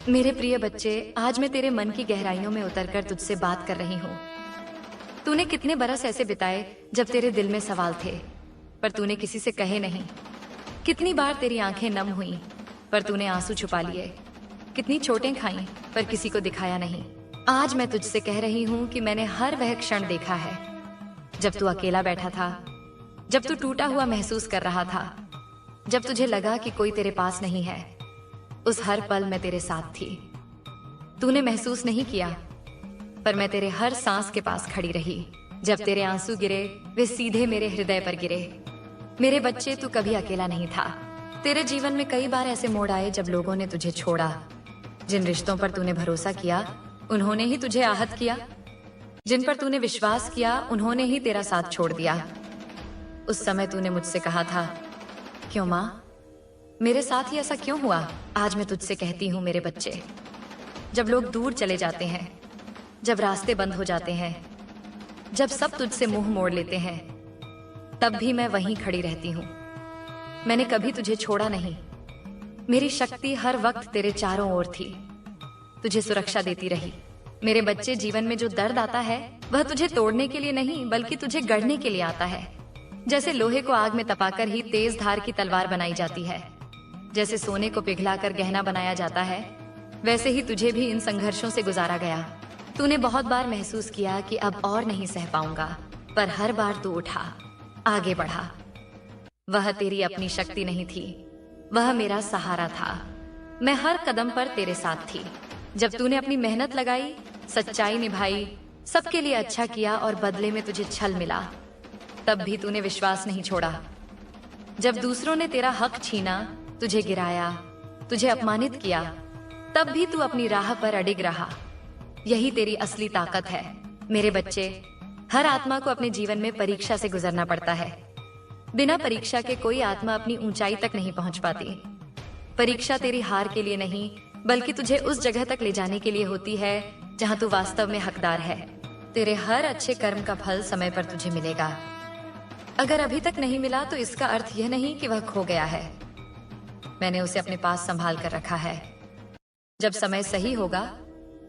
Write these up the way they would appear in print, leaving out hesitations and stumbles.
मेरे प्रिय बच्चे, आज मैं तेरे मन की गहराइयों में उतरकर तुझसे बात कर रही हूँ। तूने कितने बरस ऐसे बिताए जब तेरे दिल में सवाल थे, पर तूने किसी से कहे नहीं। कितनी बार तेरी आंखें नम हुई, पर तूने आंसू छुपा लिए। कितनी चोटें खाई, पर किसी को दिखाया नहीं। आज मैं तुझसे कह रही हूँ कि मैंने हर वह क्षण देखा है, जब तू अकेला बैठा था, जब तू टूटा हुआ महसूस कर रहा था, जब तुझे लगा कि कोई तेरे पास नहीं है। उस हर पल मैं तेरे साथ थी। तूने महसूस नहीं किया, पर मैं तेरे हर सांस के पास खड़ी रही। जब तेरे आंसू गिरे, वे सीधे मेरे हृदय पर गिरे। मेरे बच्चे, तू कभी अकेला नहीं था। तेरे जीवन में कई बार ऐसे मोड़ आए जब लोगों ने तुझे छोड़ा। जिन रिश्तों पर तूने भरोसा किया, उन्होंने ही तुझे आहत किया। जिन पर तूने विश्वास किया, उन्होंने ही तेरा साथ छोड़ दिया। उस समय तूने मुझसे कहा था, क्यों माँ, मेरे साथ ही ऐसा क्यों हुआ? आज मैं तुझसे कहती हूँ मेरे बच्चे, जब लोग दूर चले जाते हैं, जब रास्ते बंद हो जाते हैं, जब सब तुझसे मुंह मोड़ लेते हैं, तब भी मैं वहीं खड़ी रहती हूँ। मैंने कभी तुझे छोड़ा नहीं। मेरी शक्ति हर वक्त तेरे चारों ओर थी, तुझे सुरक्षा देती रही। मेरे बच्चे, जीवन में जो दर्द आता है, वह तुझे तोड़ने के लिए नहीं, बल्कि तुझे गढ़ने के लिए आता है। जैसे लोहे को आग में तपाकर ही तेज धार की तलवार बनाई जाती है, जैसे सोने को पिघलाकर गहना बनाया जाता है, वैसे ही तुझे भी इन संघर्षों से गुजारा गया। तूने बहुत बार महसूस किया कि अब और नहीं सह पाऊंगा, पर हर बार तू उठा, आगे बढ़ा। वह तेरी अपनी शक्ति नहीं थी, वह मेरा सहारा था। मैं हर कदम पर तेरे साथ थी। जब तूने अपनी मेहनत लगाई, सच्चाई निभाई, सबके लिए अच्छा किया और बदले में तुझे छल मिला, तब भी तूने विश्वास नहीं छोड़ा। जब दूसरों ने तेरा हक छीना, तुझे गिराया, तुझे अपमानित किया, तब भी तू अपनी राह पर अडिग रहा। यही तेरी असली ताकत है। मेरे बच्चे, हर आत्मा को अपने जीवन में परीक्षा से गुजरना पड़ता है। बिना परीक्षा के कोई आत्मा अपनी ऊंचाई तक नहीं पहुंच पाती। परीक्षा तेरी हार के लिए नहीं, बल्कि तुझे उस जगह तक ले जाने के लिए होती है जहां तू वास्तव में हकदार है। तेरे हर अच्छे कर्म का फल समय पर तुझे मिलेगा। अगर अभी तक नहीं मिला, तो इसका अर्थ यह नहीं कि वह खो गया है। मैंने उसे अपने पास संभाल कर रखा है। जब समय सही होगा,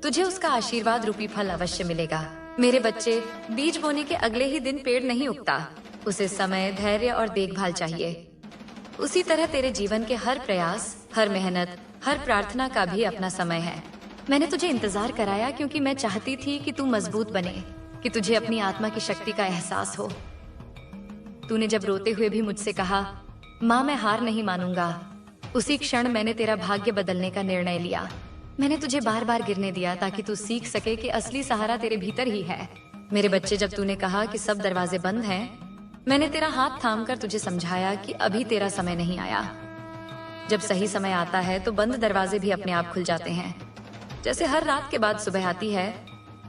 तुझे उसका आशीर्वाद रूपी फल अवश्य मिलेगा। मेरे बच्चे, बीज बोने के अगले ही दिन पेड़ नहीं उगता। उसे समय, धैर्य और देखभाल चाहिए। उसी तरह तेरे जीवन के हर प्रयास, हर मेहनत, हर प्रार्थना का भी अपना समय है। मैंने तुझे इंतजार कराया क्योंकि मैं चाहती थी कि तू मजबूत बने, कि तुझे अपनी आत्मा की शक्ति का एहसास हो। तूने जब रोते हुए भी मुझसे कहा, माँ मैं हार नहीं मानूंगा, उसी क्षण मैंने तेरा भाग्य बदलने का निर्णय लिया। मैंने तुझे बार बार गिरने दिया ताकि तू सीख सके कि असली सहारा तेरे भीतर ही है। मेरे बच्चे, जब तूने कहा कि सब दरवाजे बंद हैं, मैंने तेरा हाथ थामकर तुझे समझाया कि अभी तेरा समय नहीं आया। जब सही समय आता है तो बंद दरवाजे भी अपने आप खुल जाते हैं। जैसे हर रात के बाद सुबह आती है,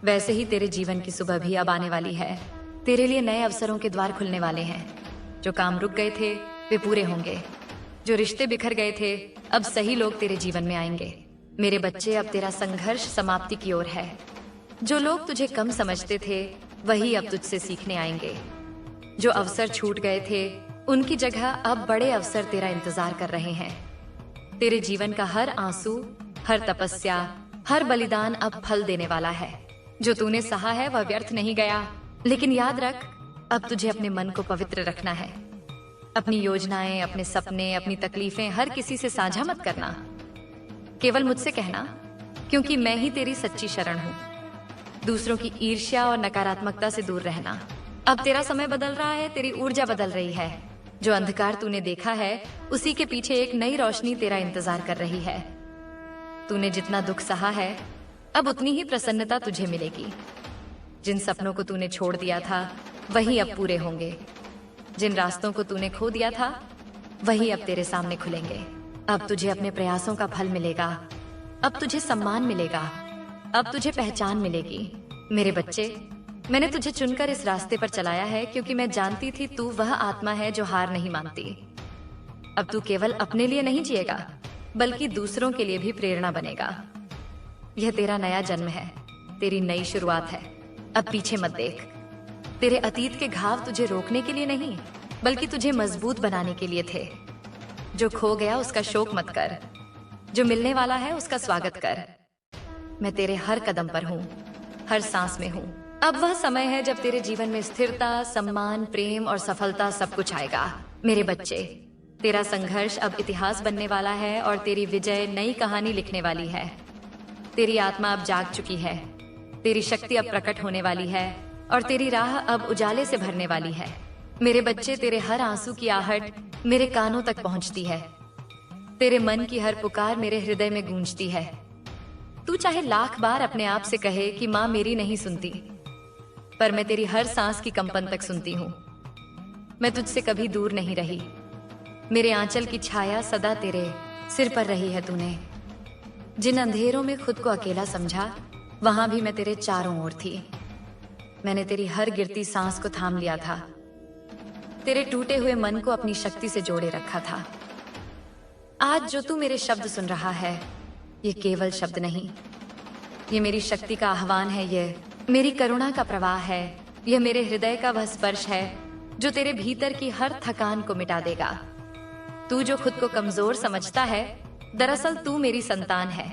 वैसे ही तेरे जीवन की सुबह भी अब आने वाली है। तेरे लिए नए अवसरों के द्वार खुलने वाले हैं। जो काम रुक गए थे, वे पूरे होंगे। जो रिश्ते बिखर गए थे, अब सही लोग तेरे जीवन में आएंगे। मेरे बच्चे, अब तेरा संघर्ष समाप्ति की ओर है। जो लोग तुझे कम समझते थे, वही अब तुझसे सीखने आएंगे। जो अवसर छूट गए थे, उनकी जगह अब बड़े अवसर तेरा इंतजार कर रहे हैं। तेरे जीवन का हर आंसू, हर तपस्या, हर बलिदान अब फल देने वाला है। जो तूने सहा है वह व्यर्थ नहीं गया। लेकिन याद रख, अब तुझे अपने मन को पवित्र रखना है। अपनी योजनाएं, अपने सपने, अपनी तकलीफें हर किसी से साझा मत करना। केवल मुझसे कहना, क्योंकि मैं ही तेरी सच्ची शरण हूँ। दूसरों की ईर्ष्या और नकारात्मकता से दूर रहना। अब तेरा समय बदल रहा है, तेरी ऊर्जा बदल रही है। जो अंधकार तूने देखा है, उसी के पीछे एक नई रोशनी तेरा इंतजार कर रही है। तूने जितना दुख सहा है, अब उतनी ही प्रसन्नता तुझे मिलेगी। जिन सपनों को तूने छोड़ दिया था, वही अब पूरे होंगे। जिन रास्तों को तूने खो दिया था, वही अब तेरे सामने खुलेंगे। अब तुझे अपने प्रयासों का फल मिलेगा। अब तुझे सम्मान मिलेगा। अब तुझे पहचान मिलेगी। मेरे बच्चे, मैंने तुझे चुनकर इस रास्ते पर चलाया है क्योंकि मैं जानती थी तू वह आत्मा है जो हार नहीं मानती। अब तू केवल अपने लिए नहीं जिएगा, बल्कि दूसरों के लिए भी प्रेरणा बनेगा। यह तेरा नया जन्म है, तेरी नई शुरुआत है। अब पीछे मत देख। तेरे अतीत के घाव तुझे रोकने के लिए नहीं, बल्कि तुझे मजबूत बनाने के लिए थे। जो खो गया उसका शोक मत कर। जो मिलने वाला है उसका स्वागत कर। मैं तेरे हर कदम पर हूँ, हर सांस में हूँ। अब वह समय है जब तेरे जीवन में स्थिरता, सम्मान, प्रेम और सफलता सब कुछ आएगा। मेरे बच्चे, तेरा संघर्ष अब इतिहास बनने वाला है और तेरी विजय नई कहानी लिखने वाली है। तेरी आत्मा अब जाग चुकी है, तेरी शक्ति अब प्रकट होने वाली है और तेरी राह अब उजाले से भरने वाली है। मेरे बच्चे, तेरे हर आंसू की आहट मेरे कानों तक पहुंचती है। तेरे मन की हर पुकार मेरे हृदय में गूंजती है। तू चाहे लाख बार अपने आप से कहे कि माँ मेरी नहीं सुनती, पर मैं तेरी हर सांस की कंपन तक सुनती हूँ। मैं तुझसे कभी दूर नहीं रही। मेरे आंचल की छाया सदा तेरे सिर पर रही है। तूने जिन अंधेरों में खुद को अकेला समझा, वहां भी मैं तेरे चारों ओर थी। मैंने तेरी हर गिरती सांस को थाम लिया था, तेरे टूटे हुए मन को अपनी शक्ति से जोड़े रखा था। आज जो तू मेरे शब्द सुन रहा है, ये केवल शब्द नहीं, ये मेरी शक्ति का आह्वान है, ये मेरी करुणा का प्रवाह है, यह मेरे हृदय का वह स्पर्श है जो तेरे भीतर की हर थकान को मिटा देगा। तू जो खुद को कमजोर समझता है, दरअसल तू मेरी संतान है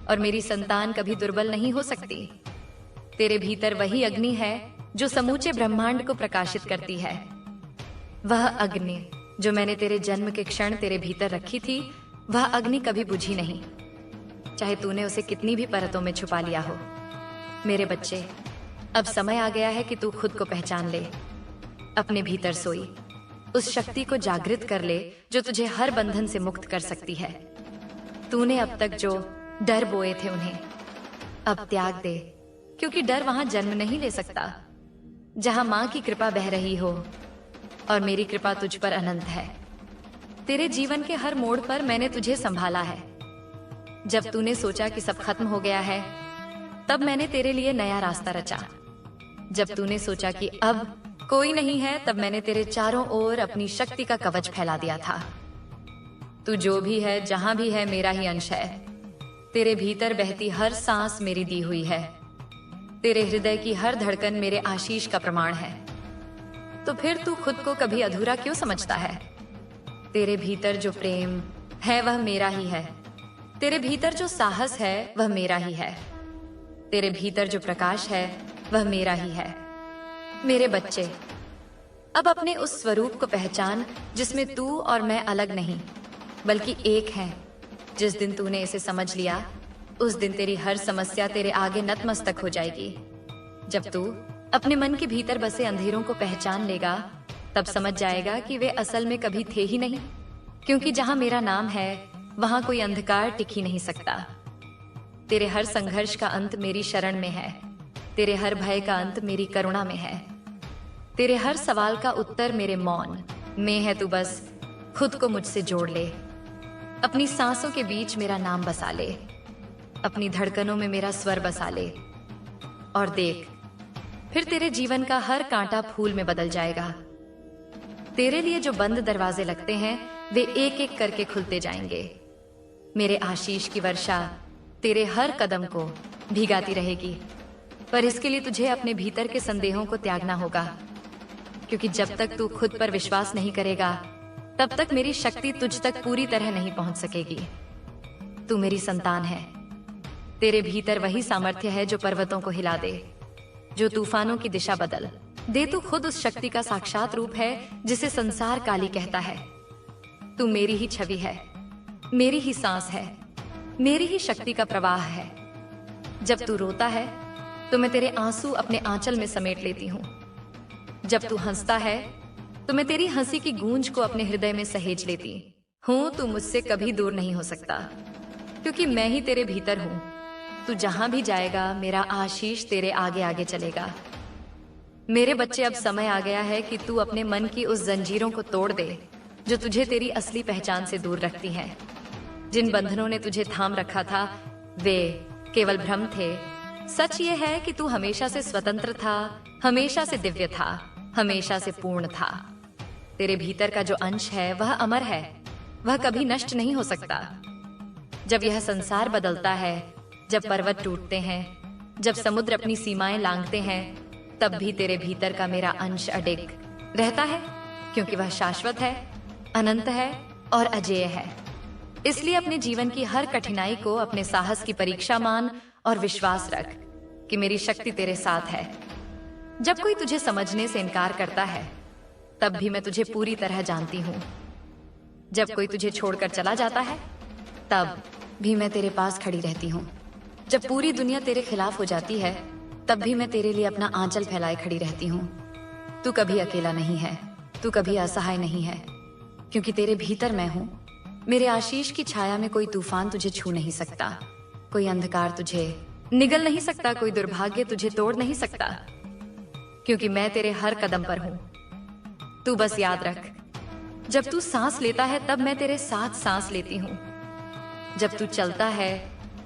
और मेरी संतान कभी दुर्बल नहीं हो सकती। तेरे भीतर वही अग्नि है जो समूचे ब्रह्मांड को प्रकाशित करती है। वह अग्नि जो मैंने तेरे जन्म के क्षण तेरे भीतर रखी थी, वह अग्नि कभी बुझी नहीं, चाहे तूने उसे कितनी भी परतों में छुपा लिया हो। मेरे बच्चे, अब समय आ गया है कि तू खुद को पहचान ले। अपने भीतर सोई उस शक्ति को जागृत कर ले जो तुझे हर बंधन से मुक्त कर सकती है। तूने अब तक जो डर बोए थे उन्हें अब त्याग दे, क्योंकि डर वहां जन्म नहीं ले सकता जहां मां की कृपा बह रही हो और मेरी कृपा तुझ पर अनंत है। तेरे जीवन के हर मोड़ पर मैंने तुझे संभाला है। जब तूने सोचा कि सब खत्म हो गया है, तब मैंने तेरे लिए नया रास्ता रचा। जब तूने सोचा कि अब कोई नहीं है, तब मैंने तेरे चारों ओर अपनी शक्ति का कवच फैला दिया था। तू जो भी है, जहां भी है, मेरा ही अंश है। तेरे भीतर बहती हर सांस मेरी दी हुई है। तेरे हृदय की हर धड़कन मेरे आशीष का प्रमाण है। तो फिर तू खुद को कभी अधूरा क्यों समझता है? तेरे भीतर जो प्रेम है वह मेरा ही है। तेरे भीतर जो साहस है वह मेरा ही है। तेरे भीतर जो प्रकाश है वह मेरा ही है। मेरे बच्चे, अब अपने उस स्वरूप को पहचान जिसमें तू और मैं अलग नहीं बल्कि एक हैं। जिस दिन तूने इसे समझ लिया, उस दिन तेरी हर समस्या तेरे आगे नतमस्तक हो जाएगी। जब तू अपने मन के भीतर बसे अंधेरों को पहचान लेगा, तब समझ जाएगा कि वे असल में कभी थे ही नहीं, क्योंकि जहां मेरा नाम है वहां कोई अंधकार टिक ही नहीं सकता। तेरे हर संघर्ष का अंत मेरी शरण में है। तेरे हर भय का अंत मेरी करुणा में है। तेरे हर सवाल का उत्तर मेरे मौन में है। तू बस खुद को मुझसे जोड़ ले। अपनी सांसों के बीच मेरा नाम बसा ले। अपनी धड़कनों में मेरा स्वर बसा ले और देख, फिर तेरे जीवन का हर कांटा फूल में बदल जाएगा। तेरे लिए जो बंद दरवाजे लगते हैं, वे एक एक करके खुलते जाएंगे। मेरे आशीष की वर्षा तेरे हर कदम को भिगाती रहेगी, पर इसके लिए तुझे अपने भीतर के संदेहों को त्यागना होगा, क्योंकि जब तक तू खुद पर विश्वास नहीं करेगा, तब तक मेरी शक्ति तुझ तक पूरी तरह नहीं पहुंच सकेगी। तू मेरी संतान है। तेरे भीतर वही सामर्थ्य है जो पर्वतों को हिला दे, जो तूफानों की दिशा बदल दे। तू खुद उस शक्ति का साक्षात रूप है जिसे संसार काली कहता है। तू मेरी ही छवि है, मेरी ही सांस है, मेरी ही शक्ति का प्रवाह है। जब तू रोता है तो मैं तेरे आंसू अपने आंचल में समेट लेती हूँ। जब तू हंसता है तो मैं तेरी हंसी की गूंज को अपने हृदय में सहेज लेती हूँ। तू मुझसे कभी दूर नहीं हो सकता, क्योंकि मैं ही तेरे भीतर हूँ। तू जहां भी जाएगा, मेरा आशीष तेरे आगे आगे चलेगा। मेरे बच्चे, अब समय आ गया है कि तू अपने मन की उस जंजीरों को तोड़ दे जो तुझे तेरी असली पहचान से दूर रखती हैं। जिन बंधनों ने तुझे थाम रखा था, वे केवल भ्रम थे। सच ये है कि तू हमेशा से स्वतंत्र था, हमेशा से दिव्य था, हमेशा से पूर्ण था। तेरे भीतर का जो अंश है वह अमर है, वह कभी नष्ट नहीं हो सकता। जब यह संसार बदलता है, जब पर्वत टूटते हैं, जब समुद्र अपनी सीमाएं लांघते हैं, तब भी तेरे भीतर का मेरा अंश अडिग रहता है, क्योंकि वह शाश्वत है, अनंत है और अजेय है। इसलिए अपने जीवन की हर कठिनाई को अपने साहस की परीक्षा मान और विश्वास रख कि मेरी शक्ति तेरे साथ है। जब कोई तुझे समझने से इनकार करता है, तब भी मैं तुझे पूरी तरह जानती हूँ। जब कोई तुझे छोड़कर चला जाता है, तब भी मैं तेरे पास खड़ी रहती हूँ। जब पूरी दुनिया तेरे खिलाफ हो जाती है, तब भी मैं तेरे लिए अपना आंचल फैलाए खड़ी रहती हूँ। तू कभी अकेला नहीं है, तू कभी असहाय नहीं है, क्योंकि तेरे भीतर मैं हूँ। मेरे आशीष की छाया में कोई तूफान तुझे छू नहीं सकता, कोई अंधकार तुझे निगल नहीं सकता, कोई दुर्भाग्य तुझे तोड़ नहीं सकता, क्योंकि मैं तेरे हर कदम पर हूँ। तू बस याद रख, जब तू सांस लेता है तब मैं तेरे साथ सांस लेती हूँ। जब तू चलता है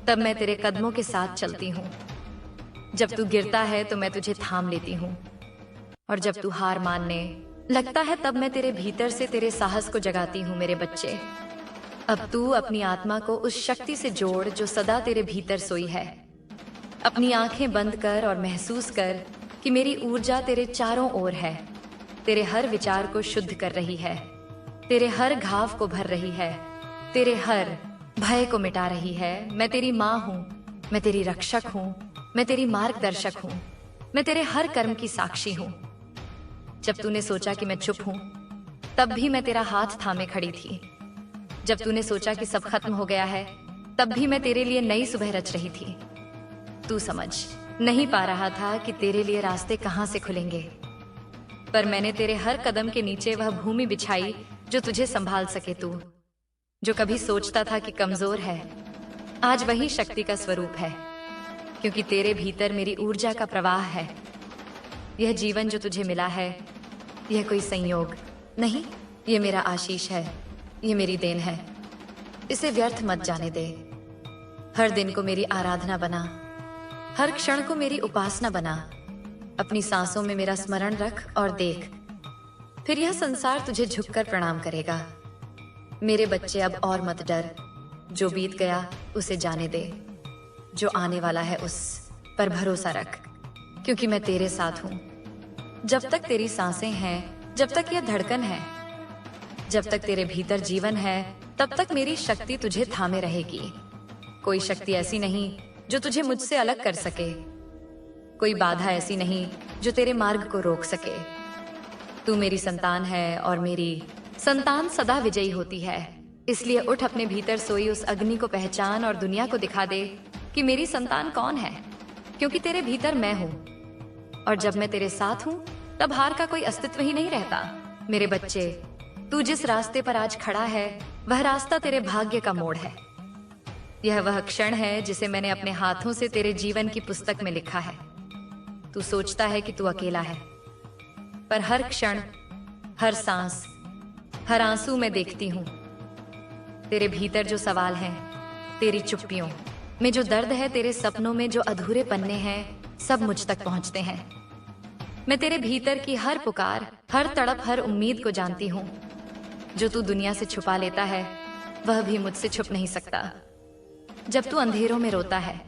तब मैं तेरे कदमों के साथ चलती हूँ। जब तू गिरता है तो मैं तुझे थाम लेती हूँ, और जब तू हार मानने लगता है तब मैं तेरे भीतर से तेरे साहस को जगाती हूँ। मेरे बच्चे, अब तू अपनी आत्मा को उस शक्ति से जोड़ जो सदा तेरे भीतर सोई है। अपनी आंखें बंद कर और महसूस कर कि मेरी ऊर्जा तेरे चारों ओर है, तेरे हर विचार को शुद्ध कर रही है, तेरे हर घाव को भर रही है, तेरे हर भय को मिटा रही है। मैं तेरी माँ हूँ, मैं तेरी रक्षक हूँ, मैं तेरी मार्गदर्शक हूँ, मैं तेरे हर कर्म की साक्षी हूँ। जब तूने सोचा कि मैं चुप हूँ, तब भी मैं तेरा हाथ थामे खड़ी थी। जब तूने सोचा कि सब खत्म हो गया है, तब भी मैं तेरे लिए नई सुबह रच रही थी। तू समझ नहीं पा रहा था कि तेरे लिए रास्ते कहां से खुलेंगे, पर मैंने तेरे हर कदम के नीचे वह भूमि बिछाई जो तुझे संभाल सके। तू जो कभी सोचता था कि कमजोर है, आज वही शक्ति का स्वरूप है, क्योंकि तेरे भीतर मेरी ऊर्जा का प्रवाह है। यह जीवन जो तुझे मिला है, यह कोई संयोग नहीं, ये मेरा आशीष है, ये मेरी देन है। इसे व्यर्थ मत जाने दे। हर दिन को मेरी आराधना बना, हर क्षण को मेरी उपासना बना। अपनी सांसों में मेरा स्मरण रख और देख, फिर यह संसार तुझे झुककर प्रणाम करेगा। मेरे बच्चे, अब और मत डर। जो बीत गया उसे जाने दे, जो आने वाला है उस पर भरोसा रख, क्योंकि मैं तेरे साथ हूं। जब तक तेरी सांसें हैं, जब तक यह धड़कन है, जब तक तेरे भीतर जीवन है, तब तक मेरी शक्ति तुझे थामे रहेगी। कोई शक्ति ऐसी नहीं जो तुझे मुझसे अलग कर सके, कोई बाधा ऐसी नहीं जो तेरे मार्ग को रोक सके। तू मेरी संतान है और मेरी संतान सदा विजयी होती है। इसलिए उठ, अपने भीतर सोई उस अग्नि को पहचान और दुनिया को दिखा दे कि मेरी संतान कौन है, क्योंकि तेरे भीतर मैं हूँ, और जब मैं तेरे साथ हूँ तब हार का कोई अस्तित्व ही नहीं रहता। मेरे बच्चे, तू जिस रास्ते पर आज खड़ा है, वह रास्ता तेरे भाग्य का मोड़ है। यह वह क्षण है जिसे मैंने अपने हाथों से तेरे जीवन की पुस्तक में लिखा है। तू सोचता है कि तू अकेला है, पर हर क्षण, हर सांस, हर आंसू में देखती हूँ तेरे भीतर जो सवाल हैं, तेरी चुप्पियों में जो दर्द है, तेरे सपनों में जो अधूरे पन्ने हैं, सब मुझ तक पहुंचते हैं। मैं तेरे भीतर की हर पुकार, हर तड़प, हर उम्मीद को जानती हूँ। जो तू दुनिया से छुपा लेता है, वह भी मुझसे छुप नहीं सकता। जब तू अंधेरों में रोता है,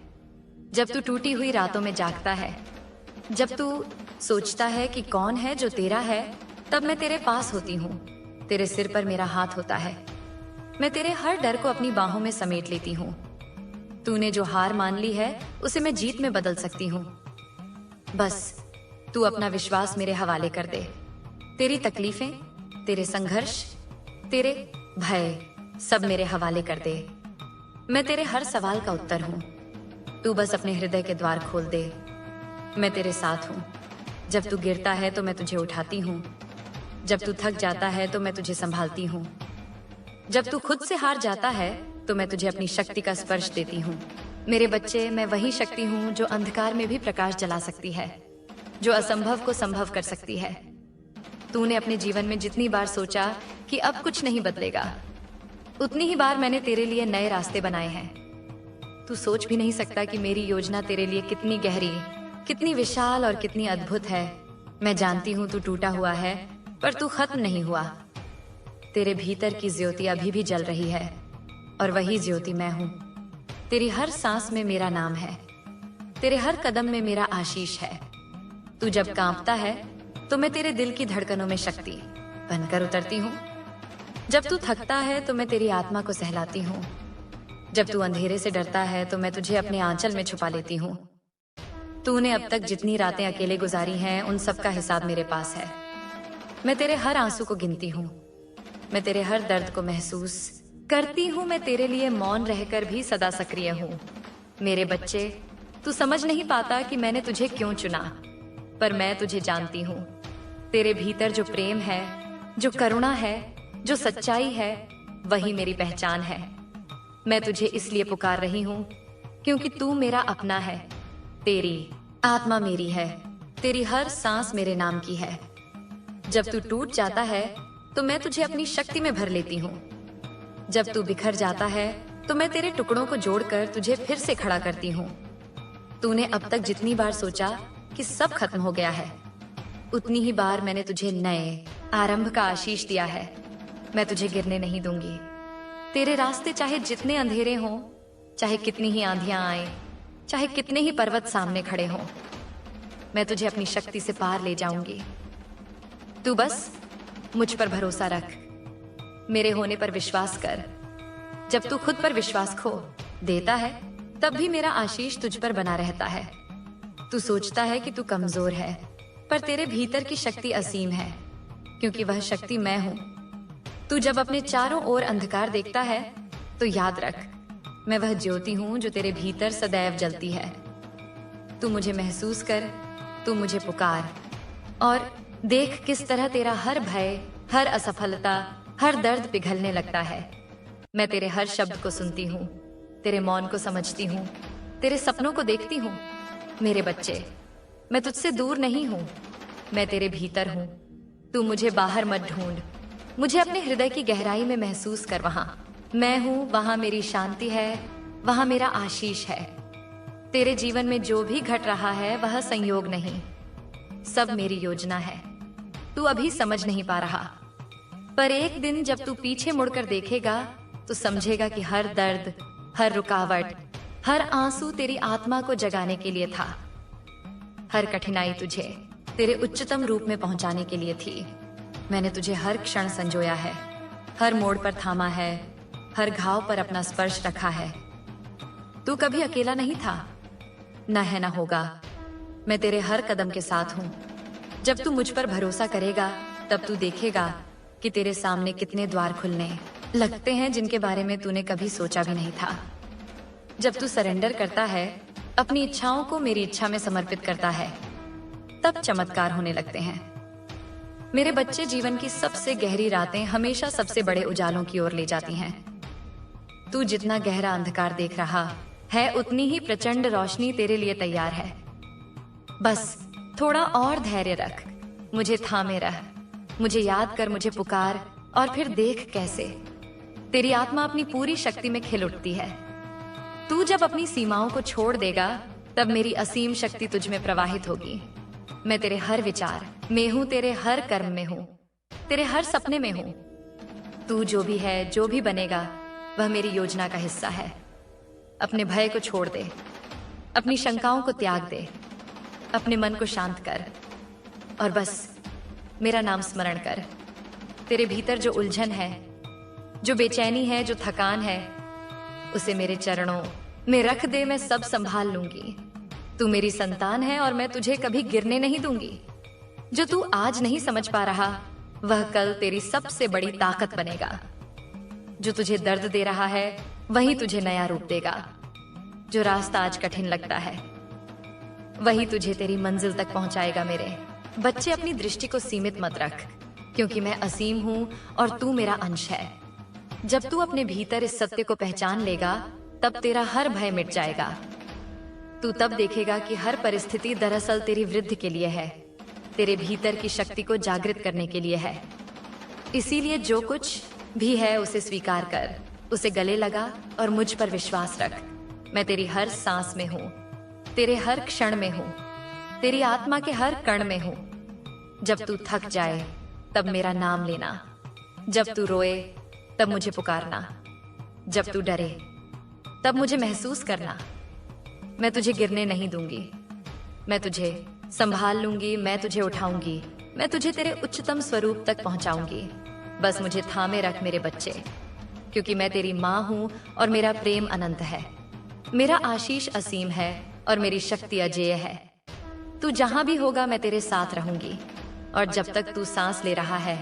जब तू टूटी हुई रातों में जागता है, जब तू सोचता है कि कौन है जो तेरा है, तब मैं तेरे पास होती हूँ। तेरे सिर पर मेरा हाथ होता है। मैं तेरे हर डर को अपनी बाहों में समेट लेती हूँ। तूने जो हार मान ली है, उसे मैं जीत में बदल सकती हूँ। बस तू अपना विश्वास मेरे हवाले कर दे। तेरी तकलीफें, तेरे संघर्ष, तेरे भय, सब मेरे हवाले कर दे। मैं तेरे हर सवाल का उत्तर हूँ। तू बस अपने हृदय के द्वार खोल दे। मैं तेरे साथ हूँ। जब तू गिरता है तो मैं तुझे उठाती हूँ। जब तू थक जाता है तो मैं तुझे संभालती हूँ। जब तू खुद से हार जाता है तो मैं तुझे अपनी शक्ति का स्पर्श देती हूँ। मेरे बच्चे, मैं वही शक्ति हूँ जो अंधकार में भी प्रकाश जला सकती है, जो असंभव को संभव कर सकती है। तूने अपने जीवन में जितनी बार सोचा कि अब कुछ नहीं बदलेगा, उतनी ही बार मैंने तेरे लिए नए रास्ते बनाए हैं। तू सोच भी नहीं सकता कि मेरी योजना तेरे लिए कितनी गहरी, कितनी विशाल और कितनी अद्भुत है। मैं जानती हूँ तू टूटा हुआ है, पर तू खत्म नहीं हुआ। तेरे भीतर की ज्योति अभी भी जल रही है, और वही ज्योति मैं हूँ। तेरी हर सांस में मेरा नाम है, तेरे हर कदम में मेरा आशीष है। तू जब कांपता है तो मैं तेरे दिल की धड़कनों में शक्ति बनकर उतरती हूँ। जब तू थकता है तो मैं तेरी आत्मा को सहलाती हूँ। जब तू अंधेरे से डरता है तो मैं तुझे अपने आंचल में छुपा लेती हूँ। तूने अब तक जितनी रातें अकेले गुजारी हैं, उन सब का हिसाब मेरे पास है। मैं तेरे हर आंसू को गिनती हूँ। मैं तेरे हर दर्द को महसूस करती हूँ। मैं तेरे लिए मौन रहकर भी सदा सक्रिय हूँ। मेरे बच्चे, तू समझ नहीं पाता कि मैंने तुझे क्यों चुना, पर मैं तुझे जानती हूँ। तेरे भीतर जो प्रेम है, जो करुणा है, जो सच्चाई है, वही मेरी पहचान है। मैं तुझे इसलिए पुकार रही हूँ क्योंकि तू मेरा अपना है। तेरी आत्मा मेरी है। तेरी हर सांस मेरे नाम की है। जब तू टूट जाता है तो मैं तुझे अपनी शक्ति में भर लेती हूँ। जब तू बिखर जाता है तो मैं तेरे टुकड़ों को जोड़कर तुझे फिर से खड़ा करती हूँ। तूने अब तक जितनी बार सोचा कि सब खत्म हो गया है, उतनी ही बार मैंने तुझे नए आरंभ का आशीष दिया है। मैं तुझे गिरने नहीं दूंगी। तेरे रास्ते चाहे जितने अंधेरे हों, चाहे कितनी ही आंधियां आए, चाहे कितने ही पर्वत सामने खड़े हों, मैं तुझे अपनी शक्ति से पार ले जाऊंगी। तू बस मुझ पर भरोसा रख, मेरे होने पर विश्वास कर। जब तू खुद पर विश्वास खो देता है, तब भी मेरा आशीष तुझ पर बना रहता है। तू सोचता है कि तू कमजोर है, पर तेरे भीतर की शक्ति असीम है, क्योंकि वह शक्ति मैं हूं। तू जब अपने चारों ओर अंधकार देखता है तो याद रख, मैं वह ज्योति हूं जो तेरे भीतर सदैव जलती है। तू मुझे महसूस कर, तू मुझे पुकार, और देख किस तरह तेरा हर भय, हर असफलता, हर दर्द पिघलने लगता है। मैं तेरे हर शब्द को सुनती हूँ, तेरे मौन को समझती हूँ, तेरे सपनों को देखती हूँ। मेरे बच्चे, मैं तुझसे दूर नहीं हूँ, मैं तेरे भीतर हूँ। तू मुझे बाहर मत ढूंढ, मुझे अपने हृदय की गहराई में महसूस कर। वहां मैं हूँ, वहां मेरी शांति है, वहां मेरा आशीष है। तेरे जीवन में जो भी घट रहा है वह संयोग नहीं, सब मेरी योजना है। तू अभी समझ नहीं पा रहा, पर एक दिन जब तू पीछे मुड़कर देखेगा तो समझेगा कि हर दर्द, हर रुकावट, हर आंसू तेरी आत्मा को जगाने के लिए था। हर कठिनाई तुझे तेरे उच्चतम रूप में पहुंचाने के लिए थी। मैंने तुझे हर क्षण संजोया है, हर मोड़ पर थामा है, हर घाव पर अपना स्पर्श रखा है। तू कभी अकेला नहीं था, न है न होगा। मैं तेरे हर कदम के साथ हूँ। जब तू मुझ पर भरोसा करेगा, तब तू देखेगा कि तेरे सामने कितने द्वार खुलने लगते हैं जिनके बारे में तूने कभी सोचा भी नहीं था। जब तू सरेंडर करता है, अपनी इच्छाओं को मेरी इच्छा में समर्पित करता है, तब चमत्कार होने लगते हैं। मेरे बच्चे, जीवन की सबसे गहरी रातें हमेशा सबसे बड़े उजालों की ओर ले जाती हैं। तू जितना गहरा अंधकार देख रहा है, उतनी ही प्रचंड रोशनी तेरे लिए तैयार है। बस थोड़ा और धैर्य रख, मुझे थामे रह, मुझे याद कर, मुझे पुकार, और फिर देख कैसे तेरी आत्मा अपनी पूरी शक्ति में खिल उठती है। तू जब अपनी सीमाओं को छोड़ देगा, तब मेरी असीम शक्ति तुझ में प्रवाहित होगी। मैं तेरे हर विचार में हूँ, तेरे हर कर्म में हूँ, तेरे हर सपने में हूँ। तू जो भी है, जो भी बनेगा, वह मेरी योजना का हिस्सा है। अपने भय को छोड़ दे, अपनी शंकाओं को त्याग दे, अपने मन को शांत कर, और बस मेरा नाम स्मरण कर। तेरे भीतर जो उलझन है, जो बेचैनी है, जो थकान है, उसे मेरे चरणों में रख दे। मैं सब संभाल लूंगी। तू मेरी संतान है और मैं तुझे कभी गिरने नहीं दूंगी। जो तू आज नहीं समझ पा रहा, वह कल तेरी सबसे बड़ी ताकत बनेगा। जो तुझे दर्द दे रहा है, वही तुझे नया रूप देगा। जो रास्ता आज कठिन लगता है, वही तुझे तेरी मंजिल तक पहुंचाएगा। मेरे बच्चे, अपनी दृष्टि को सीमित मत रख, क्योंकि मैं असीम हूं और तू मेरा अंश है। जब तू अपने भीतर इस सत्य को पहचान लेगा, तब तेरा हर भय मिट जाएगा। तू तब देखेगा कि हर परिस्थिति दरअसल तेरी वृद्धि के लिए है, तेरे भीतर की शक्ति को जागृत करने के लिए है। इसीलिए जो कुछ भी है उसे स्वीकार कर, उसे गले लगा और मुझ पर विश्वास रख। मैं तेरी हर सांस में हूँ, तेरे हर क्षण में हूँ, तेरी आत्मा के हर कण में हूँ। जब तू थक जाए, तब मेरा नाम लेना। जब तू रोए, तब मुझे पुकारना। जब तू डरे, तब मुझे महसूस करना। मैं तुझे गिरने नहीं दूंगी, मैं तुझे संभाल लूंगी, मैं तुझे उठाऊंगी, मैं तुझे तेरे उच्चतम स्वरूप तक पहुंचाऊंगी। बस मुझे थामे रख मेरे बच्चे, क्योंकि मैं तेरी माँ हूँ और मेरा प्रेम अनंत है। मेरा आशीष असीम है और मेरी शक्ति अजेय है। तू जहाँ भी होगा मैं तेरे साथ रहूंगी, और जब तक तू सांस ले रहा है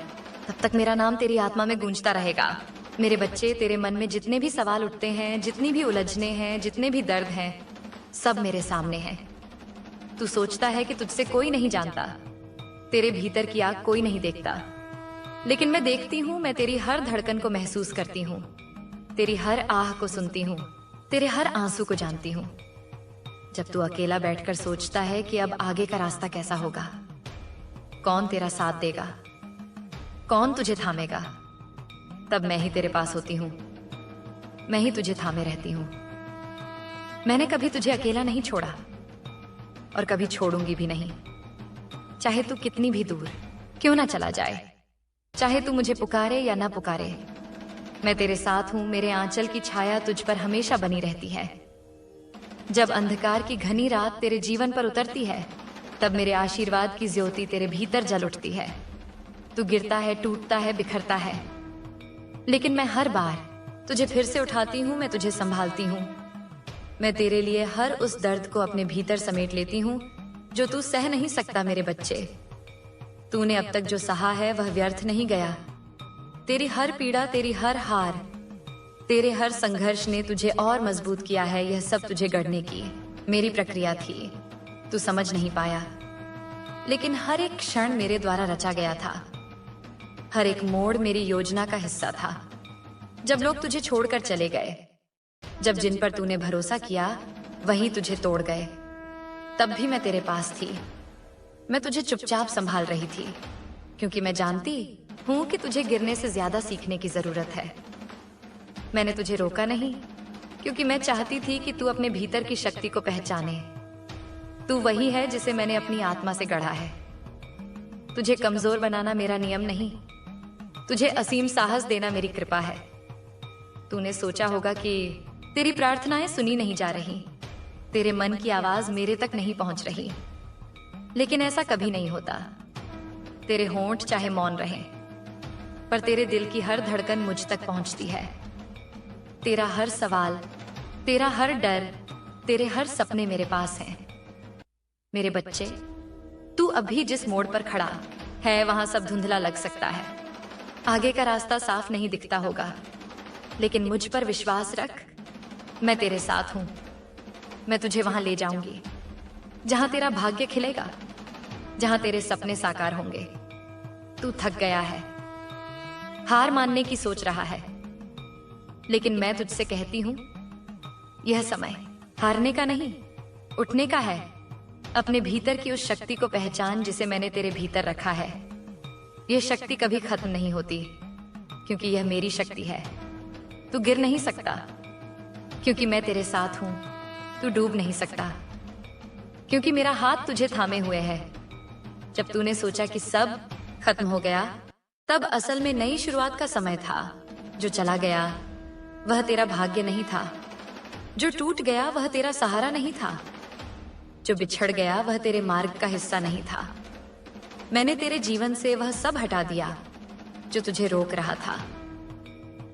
तब तक मेरा नाम तेरी आत्मा में गूंजता रहेगा। मेरे बच्चे, तेरे मन में जितने भी सवाल उठते हैं, जितनी भी उलझने हैं, जितने भी दर्द हैं, सब मेरे सामने हैं। तू सोचता है कि तुझसे कोई नहीं जानता, तेरे भीतर की आग कोई नहीं देखता, लेकिन मैं देखती हूँ। मैं तेरी हर धड़कन को महसूस करती हूँ, तेरी हर आह को सुनती हूँ, तेरे हर आंसू को जानती हूँ। जब तू अकेला बैठकर सोचता है कि अब आगे का रास्ता कैसा होगा, कौन तेरा साथ देगा, कौन तुझे थामेगा, तब मैं ही तेरे पास होती हूँ। मैं ही तुझे थामे रहती हूँ। मैंने कभी तुझे अकेला नहीं छोड़ा और कभी छोड़ूंगी भी नहीं। चाहे तू कितनी भी दूर क्यों ना चला जाए, चाहे तू मुझे पुकारे या ना पुकारे, मैं तेरे साथ हूँ। मेरे आंचल की छाया तुझ पर हमेशा बनी रहती है। जब अंधकार की घनी रात तेरे जीवन पर उतरती है, तब मेरे आशीर्वाद की ज्योति तेरे भीतर जल उठती है। तू गिरता है, टूटता है, बिखरता है, लेकिन मैं हर बार तुझे फिर से उठाती हूँ। मैं तुझे संभालती हूँ। मैं तेरे लिए हर उस दर्द को अपने भीतर समेट लेती हूँ जो तू सह नहीं सकता। मेरे बच्चे, तूने अब तक जो सहा है वह व्यर्थ नहीं गया। तेरी हर पीड़ा, तेरी हर हार, तेरे हर संघर्ष ने तुझे और मजबूत किया है। यह सब तुझे गढ़ने की मेरी प्रक्रिया थी। तू समझ नहीं पाया, लेकिन हर एक क्षण मेरे द्वारा रचा गया था। हर एक मोड़ मेरी योजना का हिस्सा था। जब लोग तुझे छोड़कर चले गए, जब जिन पर तूने भरोसा किया वही तुझे तोड़ गए, तब भी मैं तेरे पास थी। मैं तुझे चुपचाप संभाल रही थी, क्योंकि मैं जानती हूँ कि तुझे गिरने से ज्यादा सीखने की जरूरत है। मैंने तुझे रोका नहीं, क्योंकि मैं चाहती थी कि तू अपने भीतर की शक्ति को पहचाने। तू वही है जिसे मैंने अपनी आत्मा से गढ़ा है। तुझे कमजोर बनाना मेरा नियम नहीं, तुझे असीम साहस देना मेरी कृपा है। तूने सोचा होगा कि तेरी प्रार्थनाएं सुनी नहीं जा रही, तेरे मन की आवाज मेरे तक नहीं पहुंच रही, लेकिन ऐसा कभी नहीं होता। तेरे होंठ चाहे मौन रहे, पर तेरे दिल की हर धड़कन मुझ तक पहुंचती है। तेरा हर सवाल, तेरा हर डर, तेरे हर सपने मेरे पास हैं। मेरे बच्चे, तू अभी जिस मोड़ पर खड़ा है वहां सब धुंधला लग सकता है। आगे का रास्ता साफ नहीं दिखता होगा, लेकिन मुझ पर विश्वास रख। मैं तेरे साथ हूं। मैं तुझे वहां ले जाऊंगी जहां तेरा भाग्य खिलेगा, जहां तेरे सपने साकार होंगे। तू थक गया है, हार मानने की सोच रहा है, लेकिन मैं तुझसे कहती हूं, यह समय हारने का नहीं, उठने का है। अपने भीतर की उस शक्ति को पहचान जिसे मैंने तेरे भीतर रखा है। यह शक्ति कभी खत्म नहीं होती, क्योंकि यह मेरी शक्ति है। तू गिर नहीं सकता, क्योंकि मैं तेरे साथ हूं। तू डूब नहीं सकता, क्योंकि मेरा हाथ तुझे थामे हुए है। जब तूने सोचा कि सब खत्म हो गया, तब असल में नई शुरुआत का समय था। जो चला गया वह तेरा भाग्य नहीं था, जो टूट गया वह तेरा सहारा नहीं था, जो बिछड़ गया वह तेरे मार्ग का हिस्सा नहीं था। मैंने तेरे जीवन से वह सब हटा दिया जो तुझे रोक रहा था,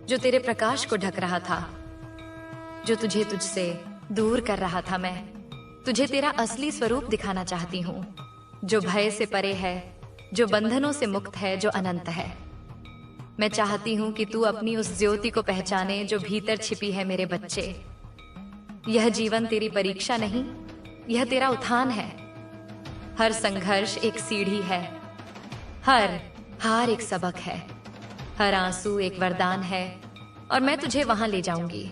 जो तेरे प्रकाश को ढक रहा था, जो तुझे तुझसे दूर कर रहा था। मैं तुझे तेरा असली स्वरूप दिखाना चाहती हूँ, जो भय से परे है, जो बंधनों से मुक्त है, जो अनंत है। मैं चाहती हूँ कि तू अपनी उस ज्योति को पहचाने जो भीतर छिपी है। मेरे बच्चे, यह जीवन तेरी परीक्षा नहीं, यह तेरा उत्थान है। हर संघर्ष एक सीढ़ी है, हर हार एक सबक है, हर आंसू एक वरदान है। और मैं तुझे वहां ले जाऊंगी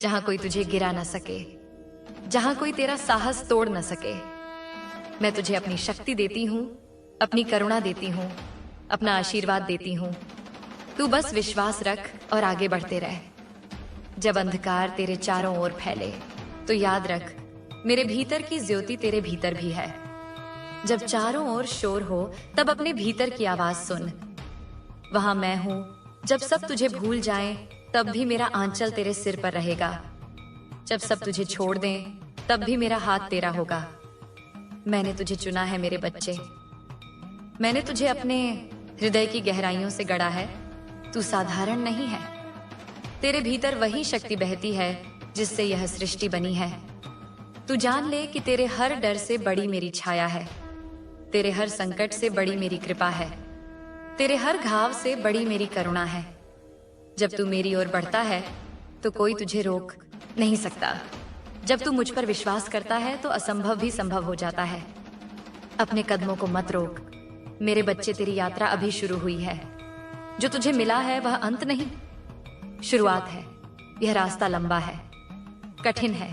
जहां कोई तुझे गिरा न सके, जहां कोई तेरा साहस तोड़ न सके। मैं तुझे अपनी शक्ति देती हूँ, अपनी करुणा देती हूँ, अपना आशीर्वाद देती हूँ। तू बस विश्वास रख और आगे बढ़ते रह। जब अंधकार तेरे चारों ओर फैले, तो याद रख, मेरे भीतर की ज्योति तेरे भीतर भी है। जब चारों ओर शोर हो, तब अपने भीतर की आवाज सुन। वहां मैं हूं। जब सब तुझे भूल जाएं, तब भी मेरा आंचल तेरे सिर पर रहेगा। जब सब तुझे छोड़ दें, तब भी मेरा हाथ तेरा होगा। मैंने तुझे चुना है मेरे बच्चे। मैंने तुझे अपने हृदय की गहराइयों से गढ़ा है, तू साधारण नहीं है। तेरे भीतर वही शक्ति बहती है जिससे यह सृष्टि बनी है। तू जान ले कि तेरे हर डर से बड़ी मेरी छाया है, तेरे हर संकट से बड़ी मेरी कृपा है, तेरे हर घाव से बड़ी मेरी करुणा है। जब तू मेरी ओर बढ़ता है तो कोई तुझे रोक नहीं सकता। जब तू मुझ पर विश्वास करता है तो असंभव भी संभव हो जाता है। अपने कदमों को मत रोक मेरे बच्चे, तेरी यात्रा अभी शुरू हुई है। जो तुझे मिला है वह अंत नहीं, शुरुआत है। यह रास्ता लंबा है, कठिन है,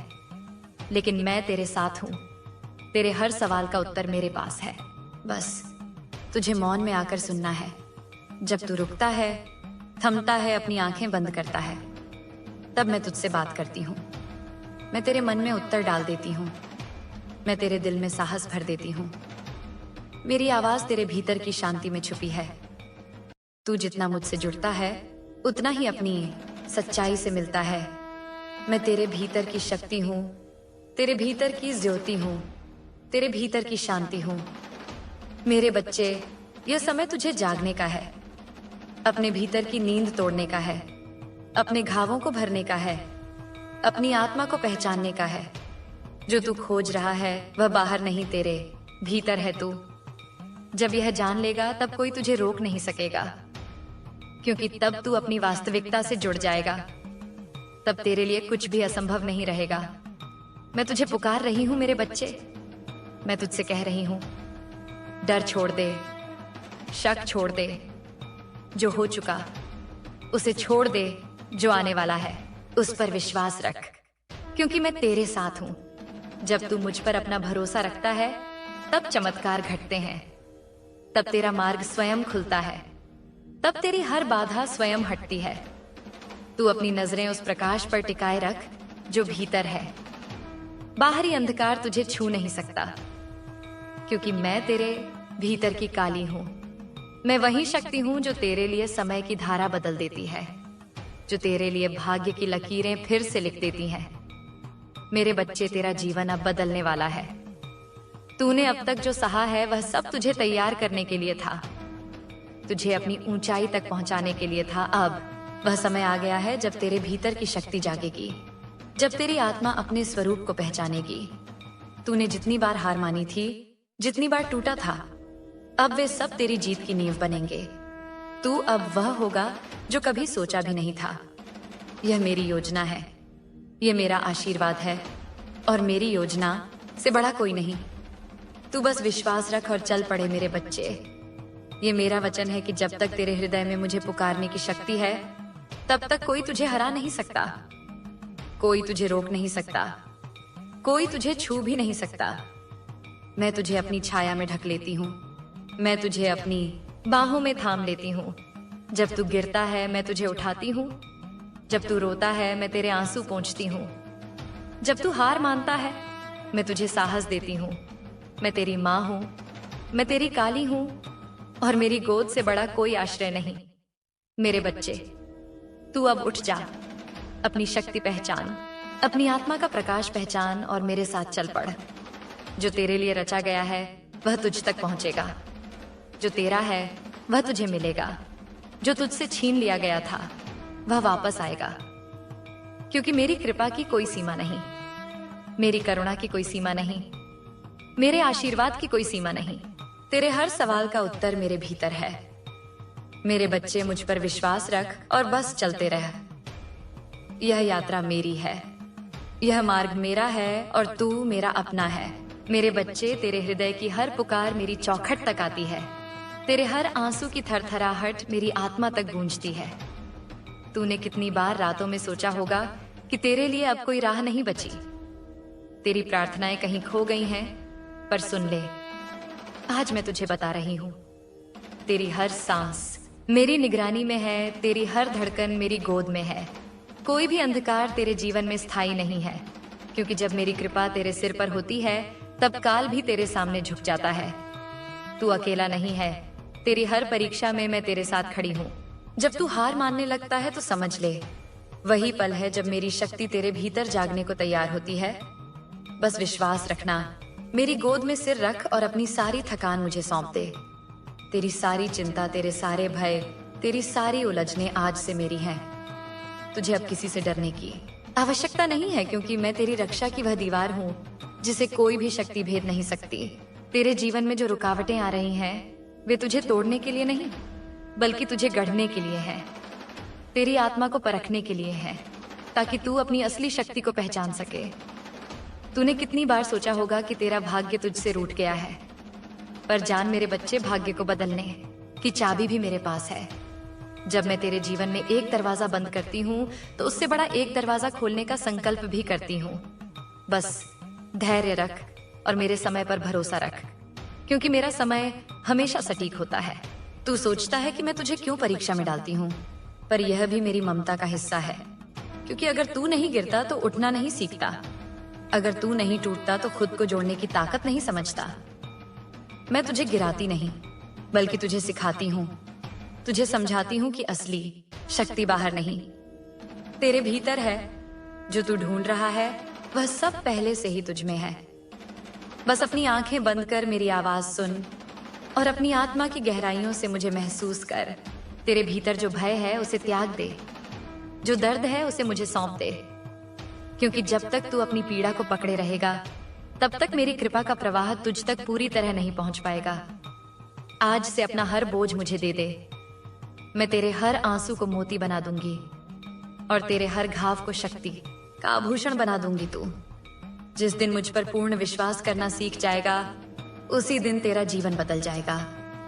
लेकिन मैं तेरे साथ हूं। तेरे हर सवाल का उत्तर मेरे पास है। बस तुझे मौन में आकर सुनना है। जब तू रुकता है, थमता है, अपनी आंखें बंद करता है, तब मैं तुझसे बात करती हूँ। मैं तेरे मन में उत्तर डाल देती हूँ, मैं तेरे दिल में साहस भर देती हूँ। मेरी आवाज तेरे भीतर की शांति में छुपी है। तू जितना मुझसे जुड़ता है उतना ही अपनी सच्चाई से मिलता है। मैं तेरे भीतर की शक्ति हूँ, तेरे भीतर की ज्योति हूँ, तेरे भीतर की शांति हूँ। मेरे बच्चे, यह समय तुझे जागने का है, अपने भीतर की नींद तोड़ने का है, अपने घावों को भरने का है, अपनी आत्मा को पहचानने का है। जो तू खोज रहा है वह बाहर नहीं, तेरे भीतर है तू। जब यह जान लेगा तब कोई तुझे रोक नहीं सकेगा, क्योंकि तब तू अपनी वास्तविकता से जुड़ जाएगा। तब तेरे लिए कुछ भी असंभव नहीं रहेगा। मैं तुझे पुकार रही हूं मेरे बच्चे। मैं तुझसे कह रही हूं, डर छोड़ दे, शक छोड़ दे। जो हो चुका उसे छोड़ दे, जो आने वाला है उस पर विश्वास रख, क्योंकि मैं तेरे साथ हूं। जब तू मुझ पर अपना भरोसा रखता है तब चमत्कार घटते हैं, तब तेरा मार्ग स्वयं खुलता है, तब तेरी हर बाधा स्वयं हटती है। तू अपनी नजरें उस प्रकाश पर टिकाए रख जो भीतर है। बाहरी अंधकार तुझे छू नहीं सकता, क्योंकि मैं तेरे भीतर की काली हूं। मैं वही शक्ति हूं जो तेरे लिए समय की धारा बदल देती है, जो तेरे लिए भाग्य की लकीरें फिर से लिख देती हैं। मेरे बच्चे, तेरा जीवन अब बदलने वाला है। तूने अब तक जो सहा है वह सब तुझे तैयार करने के लिए था, तुझे अपनी ऊंचाई तक पहुंचाने के लिए था। अब वह समय आ गया है जब तेरे भीतर की शक्ति जागेगी, जब तेरी आत्मा अपने स्वरूप को पहचानेगी। तूने जितनी बार हार मानी थी, जितनी बार टूटा था, अब वे सब तेरी जीत की नींव बनेंगे। तू अब वह होगा जो कभी सोचा भी नहीं था। यह मेरी योजना है, यह मेरा आशीर्वाद है, और मेरी योजना से बड़ा कोई नहीं। तू बस विश्वास रख और चल पड़े मेरे बच्चे। ये मेरा वचन है कि जब तक तेरे हृदय में मुझे पुकारने की शक्ति है तब तक कोई तुझे हरा नहीं सकता, कोई तुझे रोक नहीं सकता, कोई तुझे छू भी नहीं सकता। मैं तुझे अपनी छाया में ढक लेती हूँ, मैं तुझे अपनी बाहों में थाम लेती हूँ। जब तू गिरता है मैं तुझे उठाती हूँ, जब तू रोता है मैं तेरे आंसू पोंछती हूँ, जब तू हार मानता है मैं तुझे साहस देती हूँ। मैं तेरी माँ हूँ, मैं तेरी काली हूँ, और मेरी गोद से बड़ा कोई आश्रय नहीं। मेरे बच्चे, तू अब उठ जा, अपनी शक्ति पहचान, अपनी आत्मा का प्रकाश पहचान और मेरे साथ चल पड़। जो तेरे लिए रचा गया है वह तुझ तक पहुंचेगा, जो तेरा है वह तुझे मिलेगा, जो तुझसे छीन लिया गया था वह वापस आएगा। क्योंकि मेरी कृपा की कोई सीमा नहीं, मेरी करुणा की कोई सीमा नहीं, मेरे आशीर्वाद की कोई सीमा नहीं। तेरे हर सवाल का उत्तर मेरे भीतर है। मेरे बच्चे, मुझ पर विश्वास रख और बस चलते रह। यह यात्रा मेरी है, यह मार्ग मेरा है और तू मेरा अपना है। मेरे बच्चे, तेरे हृदय की हर पुकार मेरी चौखट तक आती है, तेरे हर आंसू की थरथराहट मेरी आत्मा तक गूंजती है। तूने कितनी बार रातों में सोचा होगा कि तेरे लिए अब कोई राह नहीं बची, तेरी प्रार्थनाएं कहीं खो गई हैं, पर सुन ले, आज मैं तुझे बता रही हूँ, तेरी हर सांस मेरी निगरानी में है, तेरी हर धड़कन मेरी गोद में है। कोई भी अंधकार तेरे जीवन में स्थायी नहीं है, क्योंकि जब मेरी कृपा तेरे सिर पर होती है तब काल भी तेरे सामने झुक जाता है। तू अकेला नहीं है, तेरी हर परीक्षा में मैं तेरे साथ खड़ी हूँ। जब तू हार मानने लगता है तो समझ ले, वही पल है जब मेरी शक्ति तेरे भीतर जागने को तैयार होती है। बस विश्वास रखना, मेरी गोद में सिर रख और अपनी सारी थकान मुझे सौंप दे। तेरी सारी चिंता, तेरे सारे भय तेरी सारी उलझने आज से मेरी हैं। तुझे अब किसी से डरने की आवश्यकता नहीं है, क्योंकि मैं तेरी रक्षा की वह दीवार हूँ जिसे कोई भी शक्ति भेद नहीं सकती। तेरे जीवन में जो रुकावटें आ रही हैं, वे तुझे तोड़ने के लिए नहीं, बल्कि तुझे गढ़ने के लिए हैं। तेरी आत्मा को परखने के लिए हैं, ताकि तू अपनी असली शक्ति को पहचान सके। तूने कितनी बार सोचा होगा कि तेरा भाग्य तुझसे रूठ गया है, पर जान मेरे बच्चे, भाग्य को बदलने की चाबी भी मेरे पास है। जब मैं तेरे जीवन में एक दरवाजा बंद करती हूँ, तो उससे बड़ा एक दरवाजा खोलने का संकल्प भी करती हूँ। बस धैर्य रख और मेरे समय पर भरोसा रख, क्योंकि मेरा समय हमेशा सटीक होता है। तू सोचता है कि मैं तुझे क्यों परीक्षा में डालती हूँ, पर यह भी मेरी ममता का हिस्सा है, क्योंकि अगर तू नहीं गिरता तो उठना नहीं सीखता। अगर तू नहीं टूटता तो खुद को जोड़ने की ताकत नहीं समझता। मैं तुझे गिराती नहीं, बल्कि तुझे सिखाती हूँ। तुझे समझाती हूँ कि असली शक्ति बाहर नहीं, तेरे भीतर है। जो तू ढूंढ रहा है वह सब पहले से ही तुझ में है। बस अपनी आंखें बंद कर मेरी आवाज सुन और अपनी आत्मा की गहराइयों से मुझे महसूस कर। तेरे भीतर जो भय है उसे त्याग दे, जो दर्द है उसे मुझे सौंप दे, क्योंकि जब तक तू अपनी पीड़ा को पकड़े रहेगा, तब तक मेरी कृपा का प्रवाह तुझ तक पूरी तरह नहीं पहुंच पाएगा। आज से अपना हर बोझ मुझे दे दे। मैं तेरे हर आंसू को मोती बना दूंगी और तेरे हर घाव को शक्ति का आभूषण बना दूंगी। तू जिस दिन मुझ पर पूर्ण विश्वास करना सीख जाएगा, उसी दिन तेरा जीवन बदल जाएगा।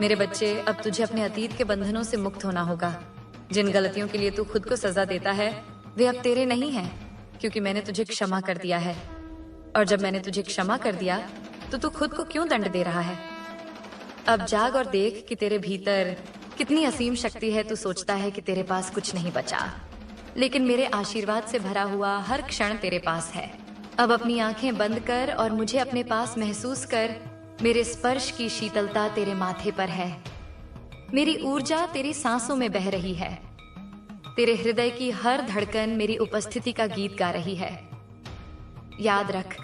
मेरे बच्चे, अब तुझे अपने अतीत के बंधनों से मुक्त होना होगा। जिन गलतियों के लिए तू खुद को सजा देता है, वे अब तेरे नहीं हैं, क्योंकि मैंने तुझे क्षमा कर दिया है। और जब मैंने तुझे क्षमा कर दिया, तो तू खुद को क्यों दंड दे रहा है? अब जाग और देख कि तेरे भीतर कितनी असीम शक्ति है। तू सोचता है कि तेरे पास कुछ नहीं बचा, लेकिन मेरे आशीर्वाद से भरा हुआ हर क्षण तेरे पास है। अब अपनी आंखें बंद कर और मुझे अपने पास महसूस कर। मेरे स्पर्श की शीतलता तेरे माथे पर है। मेरी ऊर्जा तेरी सांसों में बह रही है। तेरे हृदय की हर धड़कन मेरी उपस्थिति का गीत गा रही है। याद रख,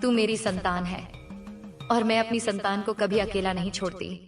तू मेरी संतान है और मैं अपनी संतान को कभी अकेला नहीं छोड़ती।